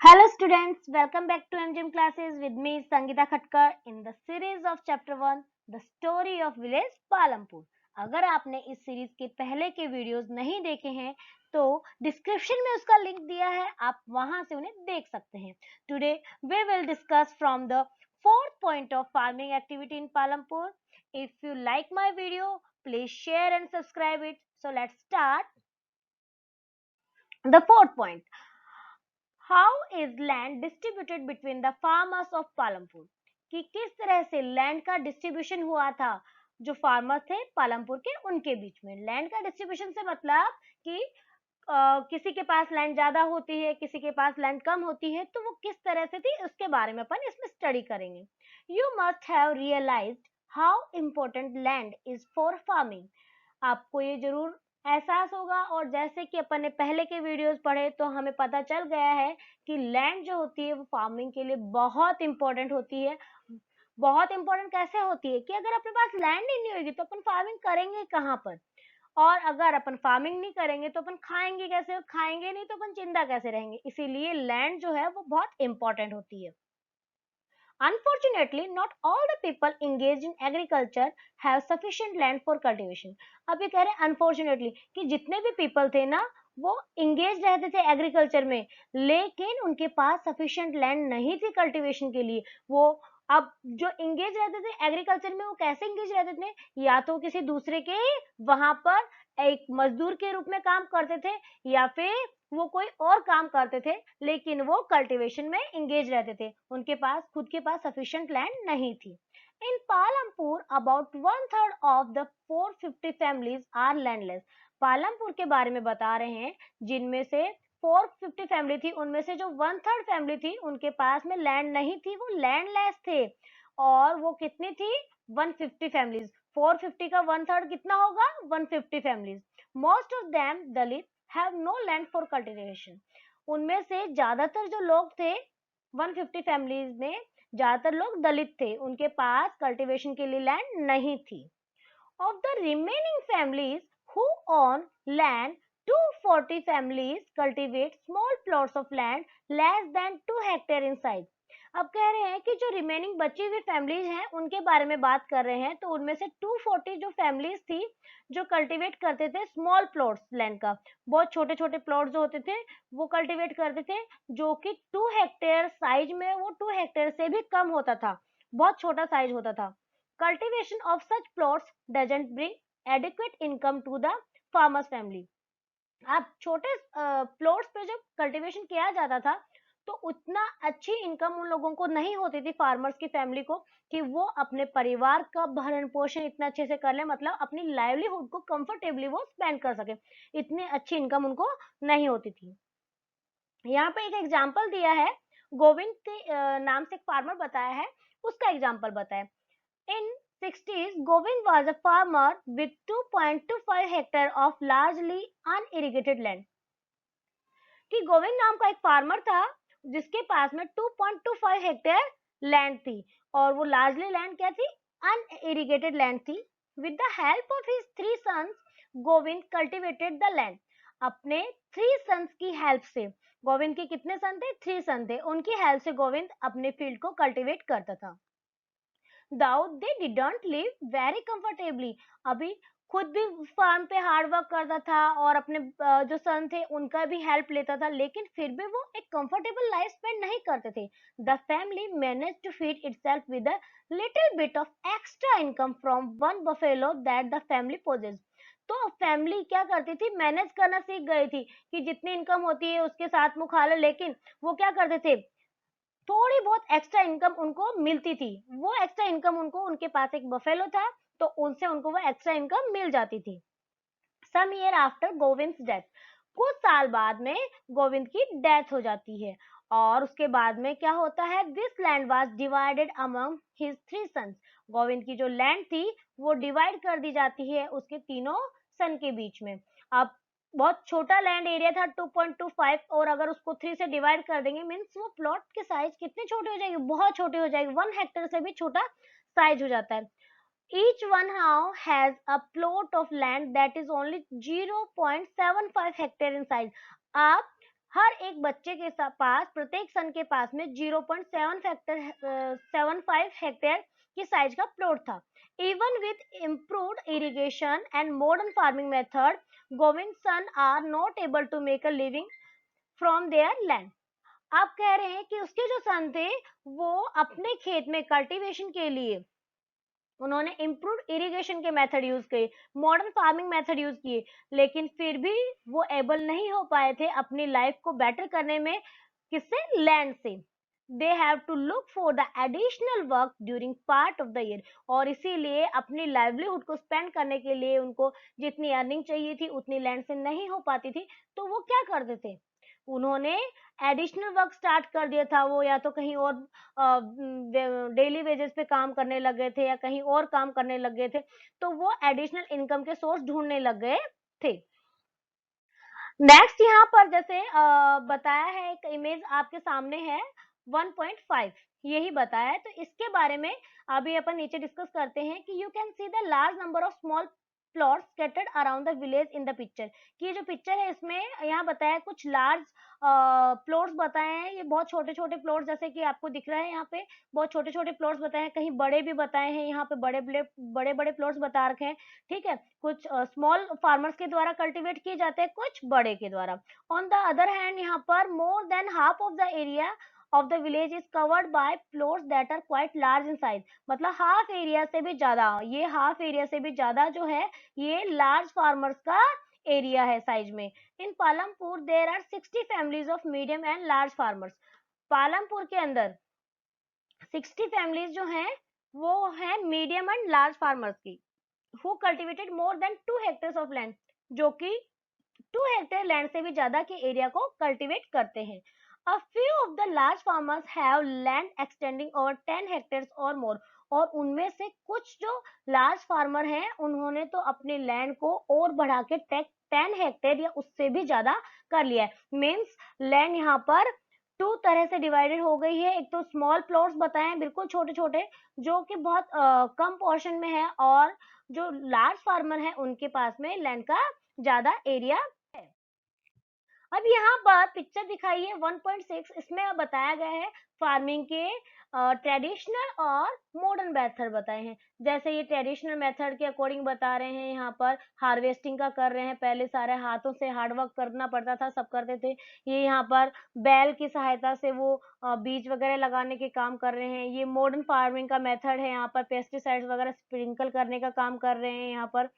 Hello students, welcome back to MGM classes with me Sangeeta Khatkar in the series of chapter 1 The Story of Village Palampur. अगर आपने इस series के पहले के videos नहीं देखे हैं तो डिस्क्रिप्शन में उसका लिंक दिया है, आप वहां से उन्हें देख सकते हैं. Today we will discuss from the fourth point of farming activity in Palampur. If you like my video, please share and subscribe it. So let's start. The fourth point. How is land distributed between the farmers of Palampur, कि किस तरह से land का distribution हुआ था जो farmers थे पालमपुर के उनके बीच में. लैंड का डिस्ट्रीब्यूशन से मतलब कि किसी के पास लैंड ज्यादा होती है, किसी के पास लैंड कम होती है, तो वो किस तरह से थी उसके बारे में अपन इसमें स्टडी करेंगे. You must have realised how important land is for farming. आपको ये जरूर एहसास होगा, और जैसे कि अपन ने पहले के वीडियोस पढ़े तो हमें पता चल गया है कि लैंड जो होती है वो फार्मिंग के लिए बहुत इंपॉर्टेंट होती है. बहुत इंपॉर्टेंट कैसे होती है कि अगर अपने पास लैंड ही नहीं होगी तो अपन फार्मिंग करेंगे कहाँ पर, और अगर अपन फार्मिंग नहीं करेंगे तो अपन खाएंगे कैसे, खाएंगे नहीं तो अपन जिंदा कैसे रहेंगे. इसीलिए लैंड जो है वो बहुत इंपॉर्टेंट होती है. Unfortunately, not all the people engaged in agriculture have sufficient land for cultivation. अब ये कह रहे हैं unfortunately कि जितने भी people थे ना वो engaged रहते थे एग्रीकल्चर में, लेकिन उनके पास sufficient land नहीं थी cultivation के लिए. वो अब जो engaged रहते थे एग्रीकल्चर में वो कैसे engaged रहते थे, या तो किसी दूसरे के वहां पर एक मजदूर के रूप में काम करते थे, या फिर वो कोई और काम करते थे, लेकिन वो कल्टीवेशन में एंगेज रहते थे. उनके पास खुद के पास सफिशिएंट लैंड नहीं थी. In Palampur about 1/3 of the 450 families are landless. Palampur के बारे में बता रहे हैं जिनमें से 450 फैमिली थी, उनमें से जो 1/3 फैमिली थी उनके पास में लैंड नहीं थी, वो लैंडलेस थे. और वो कितनी थी? 150 फैमिलीज. 450 का 1/3 कितना होगा? 150 families. Most of them Dalit have no land for cultivation. उनमें से ज्यादातर जो लोग थे 150 फैमिलीज में, ज्यादातर लोग दलित थे, उनके पास कल्टीवेशन के लिए लैंड नहीं थी. Of the remaining families who own land, 240 families cultivate small plots of land less than 2 hectare in size. अब कह रहे हैं कि जो रिमेनिंग बची हुई फैमिलीज हैं उनके बारे में बात कर रहे हैं, तो उनमें से 240 जो फैमिलीज थी जो कल्टीवेट करते थे स्मॉल प्लॉट्स लैंड का, बहुत छोटे छोटे प्लॉट जो होते थे वो कल्टीवेट करते थे, जो कि 2 हेक्टेयर साइज में, वो 2 हेक्टेयर से भी कम होता था, बहुत छोटा साइज होता था. Cultivation of such plots doesn't bring adequate income to the farmer's family. आप छोटे प्लॉट्स पे जब कल्टीवेशन किया जाता था तो उतना अच्छी इनकम उन लोगों को नहीं होती थी, फार्मर्स की फैमिली को, कि वो अपने परिवार का भरण पोषण इतना अच्छे से कर ले, मतलब अपनी लाइवलीहुड को कंफर्टेबली वो स्पेंड कर सके. इतनी अच्छी इनकम उनको नहीं होती थी. यहाँ पे एक एग्जाम्पल दिया है, गोविंद के नाम से एक फार्मर बताया है, उसका एग्जाम्पल बताया. In 60s, Govind was a farmer with 2.25 hectare of largely unirrigated land. कि गोविंद नाम का एक फार्मर था जिसके पास में 2.25 हेक्टेयर लैंड थी, और वो लार्जली लैंड क्या थी? अनइरिगेटेड लैंड थी. With the help of his 3 sons, Govind cultivated the land. अपने 3 सन्स की हेल्प से, गोविंद के कितने सन थे? 3 सन थे, उनकी हेल्प से गोविंद अपने फील्ड को कल्टीवेट करता था. दाऊद they didn't live very comfortably. अभी खुद भी फार्म पे हार्ड वर्क करता था और अपने जो सन थे उनका भी हेल्प लेता था, लेकिन फिर भी वो एक कंफर्टेबल लाइफ स्पेंड नहीं करते थे. The family manage to feed itself with a little bit of extra income from one buffalo that the family possess. तो फैमिली क्या करती थी? मैनेज करना सीख गई थी कि जितनी इनकम होती है उसके साथ मुंह खा लो, लेकिन वो क्या करते थे? थोड़ी बहुत एक्स्ट्रा इनकम उनको मिलती थी. वो एक्स्ट्रा इनकम उनको, उनके पास एक बफेलो था तो उनसे उनको वो एक्स्ट्रा इनकम मिल जाती थी. Some year after Govind death, कुछ साल बाद में गोविंद की डेथ हो जाती है, और उसके बाद में क्या होता है? This land was divided among his 3 sons. Govind की जो लैंड थी वो डिवाइड कर दी जाती है उसके तीनों सन के बीच में. अब बहुत छोटा लैंड एरिया था 2.25, और अगर उसको 3 से डिवाइड कर देंगे मीन्स वो प्लॉट के साइज कितने छोटे हो जाएंगे? बहुत छोटे हो जाएंगे, 1 हेक्टेयर से भी छोटा साइज हो जाता है. Each one now has a plot of land that is only 0.75 hectare in size. अब हर एक बच्चे के पास, प्रत्येक सन के पास में 0.75 हेक्टेयर की साइज का प्लॉट था। Even with improved irrigation and modern farming method, Govind son are not able to make a living from their land. आप कह रहे हैं कि उसके जो सन थे वो अपने खेत में कल्टीवेशन के लिए उन्होंने इम्प्रूव्ड इरिगेशन के मेथड यूज किए, मॉडर्न फार्मिंग मेथड यूज किए, लेकिन फिर भी वो एबल नहीं हो पाए थे अपनी लाइफ को बेटर करने में। किससे? लैंड से। They have to look for the additional work during part of the year, और इसीलिए अपनी लाइवलीहुड को स्पेंड करने के लिए उनको जितनी अर्निंग चाहिए थी उतनी लैंड से नहीं हो पाती थी, तो वो क्या करते थे? उन्होंने एडिशनल वर्क स्टार्ट कर दिया था। वो या तो कहीं और डेली वेजेस पे काम करने लग गए थे या कहीं और काम करने लग गए थे, तो वो एडिशनल इनकम के सोर्स ढूंढने लग गए थे। नेक्स्ट यहाँ पर जैसे बताया है, एक इमेज आपके सामने है 1.5, यही बताया है, तो इसके बारे में अभी अपन नीचे डिस्कस करते हैं कि you can see the large number of small plots scattered around the village in the picture. कि जो पिक्चर है इसमें यहाँ बताया है कुछ लार्ज प्लॉट्स बताए हैं। ये बहुत छोटे छोटे प्लॉट्स जैसे कि आपको दिख रहा है यहाँ पे, बहुत छोटे छोटे प्लॉट्स बताए हैं, कहीं बड़े भी बताए हैं, यहाँ पे बड़े बड़े प्लॉट्स बता रखे हैं। ठीक है, कुछ स्मॉल फार्मर्स के द्वारा कल्टीवेट किए जाते हैं, कुछ बड़े के द्वारा। ऑन द अदर हैंड यहाँ पर more than half of the area of the village is covered by plots that are quite large in size. मतलब हाफ एरिया से भी ज्यादा, ये हाफ एरिया से भी ज्यादा जो है ये लार्ज फार्मर्स का एरिया है साइज में। In Palampur there are 60 families of medium and large farmers. Palampur के अंदर 60 फैमिलीज जो हैं वो है मीडियम एंड लार्ज फार्मर्स की, who cultivated more than 2 hectares of land, जो कि 2 हेक्टेयर लैंड से भी ज्यादा के एरिया को कल्टीवेट करते हैं। A few of the large farmers have land extending over 10 hectares or more, और उनमें से कुछ जो लार्ज फार्मर हैं उन्होंने तो अपने लैंड को और बढ़ा के 10 हेक्टेयर या उससे भी ज्यादा कर लिया है। मीन्स लैंड यहाँ पर टू तरह से डिवाइडेड हो गई है। एक तो स्मॉल प्लॉट्स बताए हैं बिल्कुल छोटे छोटे, जो कि बहुत कम पोर्शन में है, और जो लार्ज फार्मर है उनके पास में लैंड का ज्यादा एरिया है। अब यहाँ पर पिक्चर दिखाई है 1.6, इसमें बताया गया है फार्मिंग के ट्रेडिशनल और मॉडर्न मेथड बताए हैं। जैसे ये ट्रेडिशनल मेथड के अकॉर्डिंग बता रहे हैं, यहाँ पर हार्वेस्टिंग का कर रहे हैं, पहले सारे हाथों से हार्डवर्क करना पड़ता था, सब करते थे। ये यहाँ पर बैल की सहायता से वो बीज वगैरह लगाने के काम कर रहे हैं। ये मॉडर्न फार्मिंग का मेथड है, यहाँ पर पेस्टिसाइड्स वगैरह स्प्रिंकल करने का काम कर रहे हैं। यहाँ पर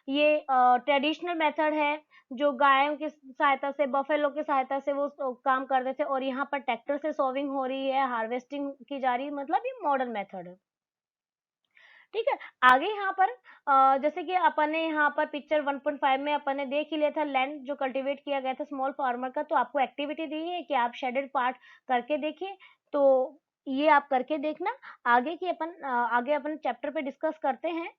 ये ट्रेडिशनल मेथड है, जो गायों की सहायता से, बफेलो की सहायता से वो काम करते थे, और यहाँ पर ट्रैक्टर से सोविंग हो रही है, हार्वेस्टिंग की जा रही है, मतलब ये मॉडर्न मेथड है। ठीक है, आगे यहाँ पर जैसे कि अपन ने यहाँ पर पिक्चर 1.5 में अपन ने देख ही लिया था लैंड जो कल्टीवेट किया गया था स्मॉल फार्मर का, तो आपको एक्टिविटी दी है कि आप शेडेड पार्ट करके देखिए, तो ये आप करके देखना। आगे अपन चैप्टर पे डिस्कस करते हैं।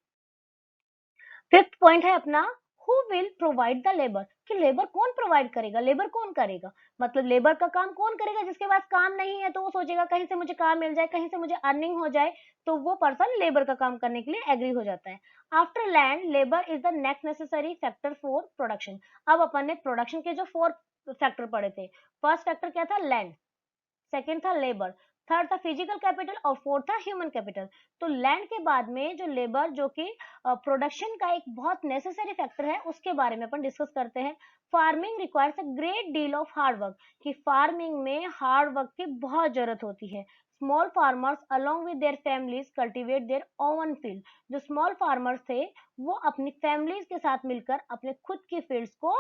फिफ्थ पॉइंट है अपना, who will provide the labour, कि लेबर कौन प्रोवाइड करेगा, लेबर कौन करेगा, मतलब लेबर का काम कौन करेगा। जिसके पास काम नहीं है तो वो सोचेगा कहीं से मुझे काम मिल जाए, कहीं से मुझे अर्निंग हो जाए, तो वो पर्सन लेबर का काम करने के लिए एग्री हो जाता है। After land, labour is the next necessary factor for production. अब अपन ने प्रोडक्शन के जो 4 फैक्टर पढ़े थे, फर्स्ट फैक्टर क्या था? लैंड, सेकेंड था लेबर, थर्ड था फिजिकल कैपिटल, और फोर्थ था ह्यूमन कैपिटल। तो लैंड के बाद में जो लेबर, जो कि प्रोडक्शन का एक बहुत नेसेसरी फैक्टर है, उसके बारे में अपन डिस्कस करते हैं। Farming requires a great deal of hard work, कि फार्मिंग में हार्ड वर्क की बहुत जरूरत होती है। Small farmers along with their families cultivate their own field, जो स्मॉल फार्मर्स थे वो अपनी फैमिलीज के साथ मिलकर अपने खुद की फील्ड्स को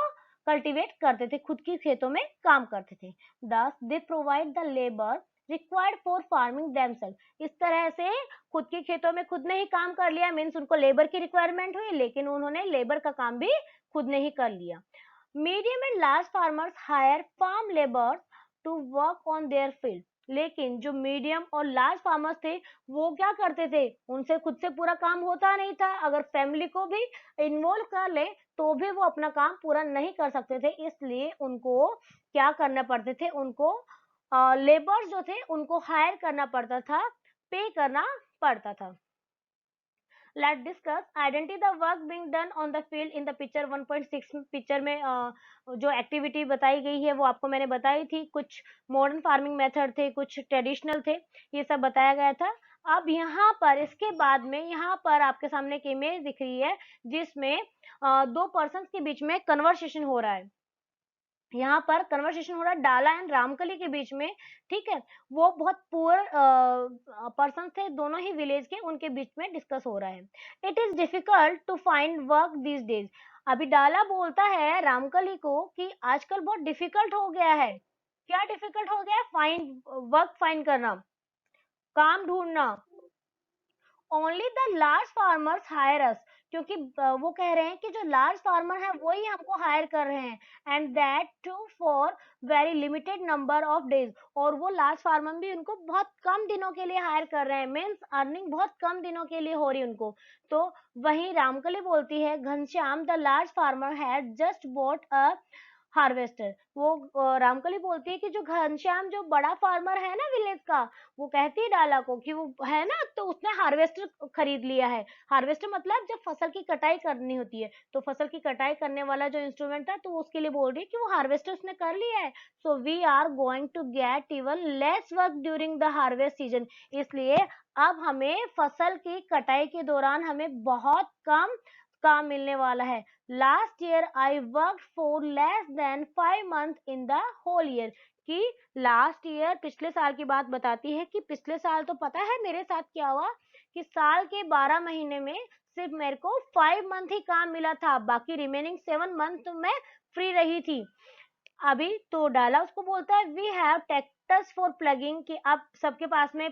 कल्टीवेट करते थे, खुद की खेतों में काम करते थे। Thus, they provide the labor required for farming themselves. इस तरह से खुद के खेतों में खुद ने ही काम कर लिया, मीन्स उनको लेबर की रिक्वायरमेंट हुई, लेकिन उन्होंने लेबर का काम भी खुद ने ही कर लिया। Medium and large farmers hire farm labours to work on their field, लेकिन जो मीडियम और लार्ज फार्मर्स थे वो क्या करते थे, उनसे खुद से पूरा काम होता नहीं था, अगर फैमिली को भी इन्वॉल्व कर ले तो भी वो अपना काम पूरा नहीं कर सकते थे, इसलिए उनको क्या करना पड़ते थे, उनको लेबर्स जो थे उनको हायर करना पड़ता था, पे करना पड़ता था। Let discuss identity the work being done on the field in the picture 1.6 picture में जो एक्टिविटी बताई गई है वो आपको मैंने बताई थी। कुछ मॉडर्न फार्मिंग मेथड थे, कुछ ट्रेडिशनल थे, ये सब बताया गया था। अब यहाँ पर इसके बाद में यहाँ पर आपके सामने एक इमेज दिख रही है जिसमें दो पर्सन्स के बीच में कन्वर्सेशन हो रहा है। यहाँ पर कन्वर्सेशन हो रहा है डाला एंड रामकली के बीच में, ठीक है। वो बहुत पुअर पर्सन थे, दोनों ही विलेज के, उनके बीच में डिस्कस हो रहा है। It is difficult to find work these days. अभी डाला बोलता है रामकली को कि आजकल बहुत डिफिकल्ट हो गया है। क्या डिफिकल्ट हो गया है? फाइंड वर्क, फाइंड करना, काम ढूंढना। Only the large farmers hire us, क्योंकि वो कह रहे हैं कि जो लार्ज फार्मर है वही हमको हायर कर रहे हैं, and that too for very limited number of days. और वो लार्ज फार्मर भी उनको बहुत कम दिनों के लिए हायर कर रहे हैं, मीन्स अर्निंग बहुत कम दिनों के लिए हो रही है उनको। तो वही रामकली बोलती है Ghanshyam the large farmer had just bought a harvester. वो रामकली बोलती है कि जो घनश्याम जो बड़ा फार्मर है ना विलेज का, वो कहती है डाला को कि वो है ना, तो उसने हार्वेस्टर खरीद लिया है। हार्वेस्टर मतलब जब फसल की कटाई करनी होती है, तो फसल की कटाई करने वाला जो इंस्ट्रूमेंट है, तो उसके लिए बोल रही है कि वो हार्वेस्टर उसने कर लिया है। So we are going to get even less work during the harvest season. इसलिए अब हमें फसल की कटाई के दौरान हमें बहुत कम काम मिलने वाला है। Last year I work for less than 5 month in the whole year. कि लास्ट ईयर, पिछले साल की बात बताती है कि पिछले साल तो पता है मेरे साथ क्या हुआ, कि साल के 12 महीने में सिर्फ मेरे को 5 मंथ ही काम मिला था, बाकी रिमेनिंग 7 मंथ तो मैं फ्री रही थी। अभी तो डाला उसको बोलता है we have tractors for ploughing, कि अब सबके पास में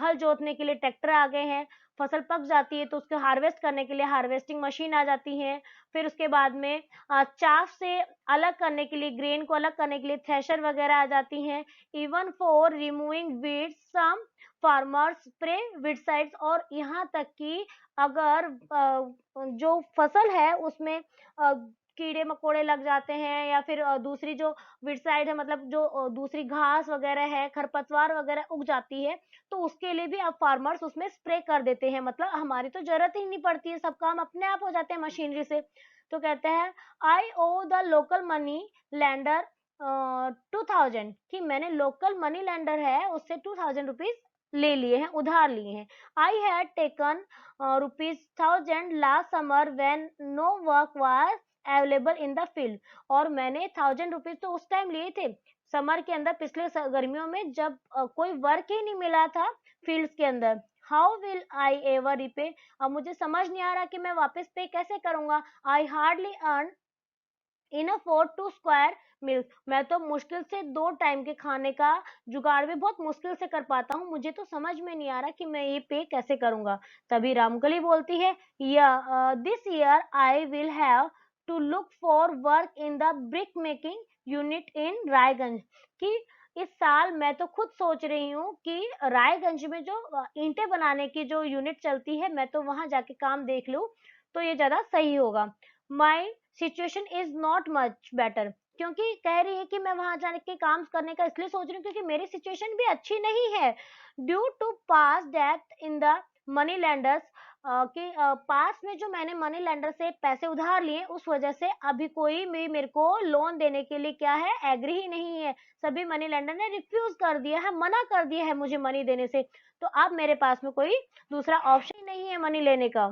हल जोतने के लिए ट्रैक्टर आ गए हैं। फसल पक जाती है तो उसको हार्वेस्ट करने के लिए हार्वेस्टिंग मशीन आ जाती है। फिर उसके बाद में चाफ से अलग करने के लिए, ग्रेन को अलग करने के लिए थ्रेशर वगैरह आ जाती हैं। Even for removing weeds some farmers spray weedicides. और यहाँ तक कि अगर जो फसल है उसमें कीड़े मकोड़े लग जाते हैं, या फिर दूसरी जो वीडसाइड है, मतलब जो दूसरी घास वगैरह है, खरपतवार वगैरह उग जाती है, तो उसके लिए भी अब फार्मर्स उसमें स्प्रे कर देते हैं। मतलब हमारी तो जरूरत ही नहीं पड़ती है, सब काम अपने आप हो जाते हैं मशीनरी से। तो कहते हैं आई ओ द लोकल मनी लैंडर 2000, कि मैंने लोकल मनी लैंडर है उससे 2000 रुपीज ले लिए हैं, उधार लिए हैं। I had taken ₹1000 last summer when no work was available in the field. और मैंने 1000 रुपीज तो उस टाइम लिए थे समर के अंदर, पिछले गर्मियों में, जब कोई वर्क ही नहीं मिला था फील्ड्स के अंदर। How will I ever repay? अब मुझे समझ नहीं आ रहा कि मैं वापस पे कैसे करूंगा। I hardly earn enough for two square meals. मैं तो मुश्किल से 2 टाइम के खाने का जुगाड़ भी बहुत मुश्किल से कर पाता हूँ, मुझे तो समझ में नहीं आ रहा कि मैं ये पे कैसे करूंगा। तभी रामकली बोलती है या this year I will have to look for work in the brick making unit in Raiganj. कि इस साल मैं तो खुद सोच रही हूँ कि रायगंज में जो ईंटें बनाने की जो यूनिट चलती है, मैं तो वहां जाके काम देख लूँ, तो ये ज्यादा सही होगा। My situation is not much better, क्योंकि कह रही है कि मैं वहां जाने के काम करने का इसलिए सोच रही हूँ क्योंकि मेरी सिचुएशन भी अच्छी नहीं है। ड्यू टू पास डेप्थ इन द मनी लैंडर्स, कि पास में जो मैंने मनी लेंडर से पैसे उधार लिए, उस वजह से अभी कोई भी मेरे को लोन देने के लिए क्या है, एग्री ही नहीं है। सभी मनी लेंडर ने रिफ्यूज कर दिया है, मना कर दिया है मुझे मनी देने से। तो अब मेरे पास में कोई दूसरा ऑप्शन ही नहीं है मनी लेने का।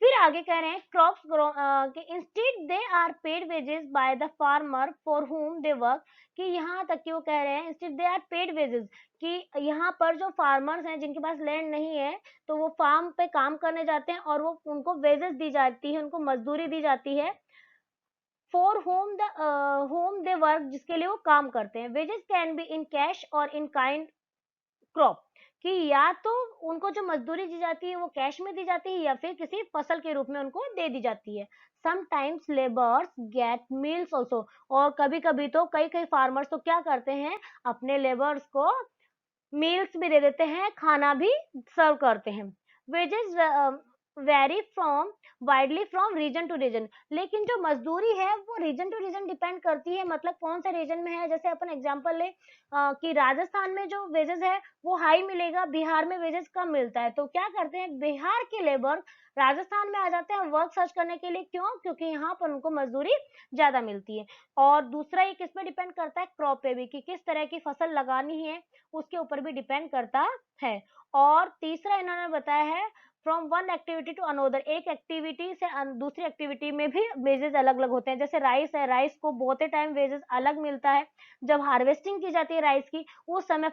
फिर आगे कह रहे हैं क्रॉप्स ग्रो कि instead they are paid wages by the farmer for whom they work. कि यहाँ तक कि वो कह रहे हैं instead they are paid wages, कि यहाँ पर जो फार्मर्स हैं जिनके पास लैंड नहीं है, तो वो फार्म पे काम करने जाते हैं और वो उनको वेजेस दी जाती है, उनको मजदूरी दी जाती है। फॉर होम दे वर्क, जिसके लिए वो काम करते हैं। Wages can be in cash और इन काइंड क्रॉप, कि या तो उनको जो मजदूरी दी जाती है वो कैश में दी जाती है, या फिर किसी फसल के रूप में उनको दे दी जाती है। Sometimes labours get meals also. और कभी कभी तो कई कई फार्मर्स तो क्या करते हैं, अपने लेबर्स को मील्स भी दे देते हैं, खाना भी सर्व करते हैं। Wages vary from widely from region to region, लेकिन जो मजदूरी है वो रीजन टू रीजन डिपेंड करती है, मतलब कौन से रीजन में है। जैसे अपन एग्जांपल ले कि राजस्थान में जो वेजेस है वो हाई मिलेगा, बिहार में वेजेस कम मिलता है, तो क्या करते हैं बिहार के लेबर राजस्थान में आ जाते हैं वर्क सर्च करने के लिए। क्यों? क्योंकि यहाँ पर उनको मजदूरी ज्यादा मिलती है। और दूसरा ये किस पे डिपेंड करता है, क्रॉप पे भी, कि किस तरह की फसल लगानी है उसके ऊपर भी डिपेंड करता है। और तीसरा इन्होंने बताया है from one activity to another, एक एक्टिविटी से दूसरी एक्टिविटी में भी वेजेस अलग अलग होते हैं। जैसे राइस है, राइस को बहुत टाइम वेजेस अलग मिलता है, जब हार्वेस्टिंग की जाती है राइस की उस समय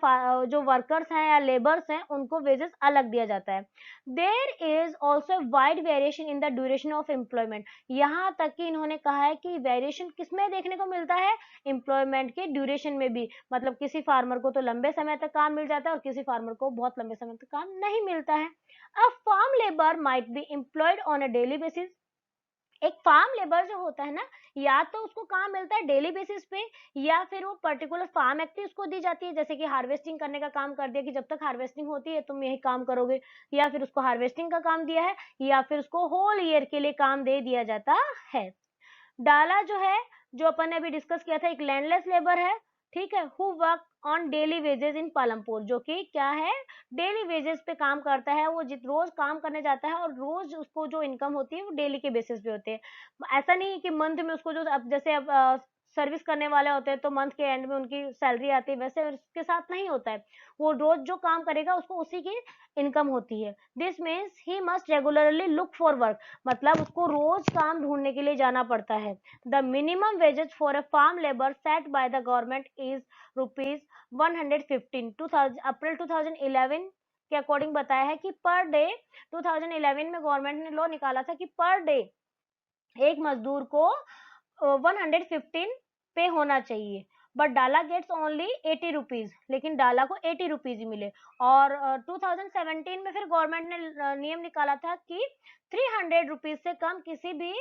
जो वर्कर्स हैं या लेबर्स हैं उनको वेजेस अलग दिया जाता है। There is also wide variation in the duration of employment, यहाँ तक कि इन्होंने कहा है कि वेरिएशन किसमें देखने को मिलता है, एम्प्लॉयमेंट के ड्यूरेशन में भी, मतलब किसी फार्मर को तो लंबे समय तक काम मिल जाता है और किसी फार्मर को बहुत लंबे समय तक काम नहीं मिलता है। A farm labor might be employed on a daily basis, एक फार्म लेबर जो होता है ना, या तो उसको काम मिलता है डेली बेसिस पे, या फिर वो पर्टिकुलर फार्म एक्टिव उसको दी जाती है, जैसे कि हार्वेस्टिंग करने का काम कर दिया कि जब तक हार्वेस्टिंग होती है तुम यही काम करोगे, या फिर उसको हार्वेस्टिंग का काम दिया है, या फिर उसको होल ईयर के लिए काम दे दिया जाता है। डाला जो है, जो अपन ने अभी डिस्कस किया था, एक लैंडलेस लेबर है, ठीक है, who work on daily wages in Palampur, जो कि क्या है, डेली वेजेस पे काम करता है, वो जित रोज काम करने जाता है और रोज उसको जो इनकम होती है वो डेली के बेसिस पे होती है। ऐसा नहीं है कि मंथ में उसको जो अब जैसे अब सर्विस करने वाले होते हैं तो मंथ के एंड में उनकी सैलरी आती है, वैसे उसके साथ नहीं होता है, वो रोज जो काम करेगा उसको उसी की इनकम होती है। This means he must regularly look for work, मतलब उसको रोज काम ढूंढने के लिए जाना पड़ता है। The minimum wages for a farm labour set by the government is rupees 115, 2000 April 2011 के अकॉर्डिंग बताया है कि पर डे, 2011 में गवर्नमेंट ने लॉ निकाला था कि पर डे एक मजदूर को 115 पे होना चाहिए, बट डाला गेट्स ओनली 80 रुपीज, लेकिन डाला को 80 रुपीज ही मिले। और 2017 में फिर गवर्नमेंट ने नियम निकाला था कि 300 रुपीज से कम किसी भी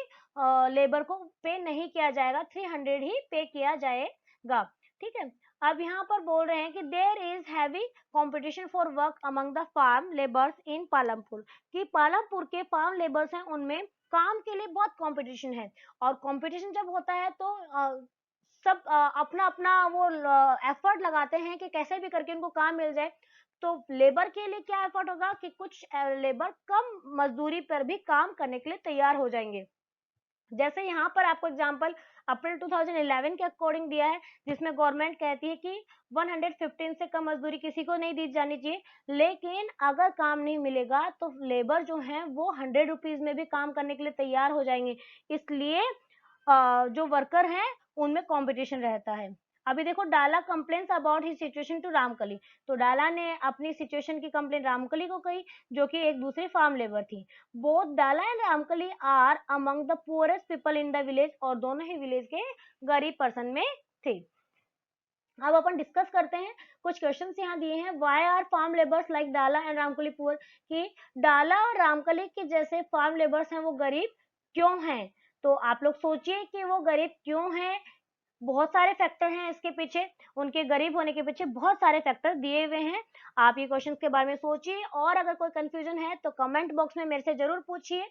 लेबर को पे नहीं किया जाएगा, 300 ही पे किया जाएगा, ठीक है। अब यहाँ पर बोल रहे हैं कि there is heavy competition for work among the farm labours in Palampur, कि पालमपुर के फार्म लेबर्स हैं उनमें काम के लिए बहुत कंपटीशन है। और कंपटीशन जब होता है तो सब अपना अपना वो एफर्ट लगाते हैं कि कैसे भी करके उनको काम मिल जाए। तो लेबर के लिए क्या एफर्ट होगा कि कुछ लेबर कम मजदूरी पर भी काम करने के लिए तैयार हो जाएंगे। जैसे यहाँ पर आपको एग्जांपल अप्रैल 2011 के अकॉर्डिंग दिया है, जिसमें गवर्नमेंट कहती है कि 115 से कम मजदूरी किसी को नहीं दी जानी चाहिए, लेकिन अगर काम नहीं मिलेगा तो लेबर जो है वो 100 रुपीज में भी काम करने के लिए तैयार हो जाएंगे। इसलिए जो वर्कर हैं उनमें कंपटीशन रहता है। अभी देखो, Dala complains about his situation to Ramkali, तो डाला ने अपनी सिचुएशन की कंप्लेन रामकली को कही, जो कि एक दूसरी फार्म लेबर थी। Both Dala and Ramkali are among the poorest people in the village, और दोनों ही विलेज के गरीब पर्सन में थे। अब अपन डिस्कस करते हैं, कुछ क्वेश्चंस यहाँ दिए हैं। Why are farm labours like Dala and Ramkali poor, कि डाला और रामकली के जैसे फार्म लेबर्स हैं वो गरीब क्यों हैं। तो आप लोग सोचिए कि वो गरीब क्यों हैं, बहुत सारे फैक्टर हैं इसके पीछे, उनके गरीब होने के पीछे बहुत सारे फैक्टर दिए हुए हैं। आप ये क्वेश्चन के बारे में सोचिए, और अगर कोई कंफ्यूजन है तो कमेंट बॉक्स में मेरे से जरूर पूछिए।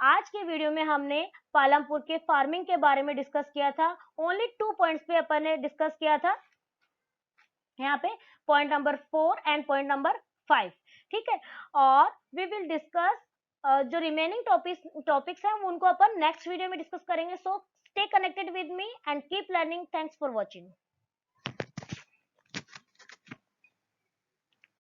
आज के वीडियो में हमने पालमपुर के फार्मिंग के बारे में डिस्कस किया था, ओनली 2 पॉइंट्स पे अपन ने डिस्कस किया था, यहाँ पे point number 4 and point number 5, ठीक है। और वी विल डिस्कस जो रिमेनिंग टॉपिक्स हैं उनको अपन नेक्स्ट वीडियो में डिस्कस करेंगे। So stay connected with me and keep learning. Thanks for watching.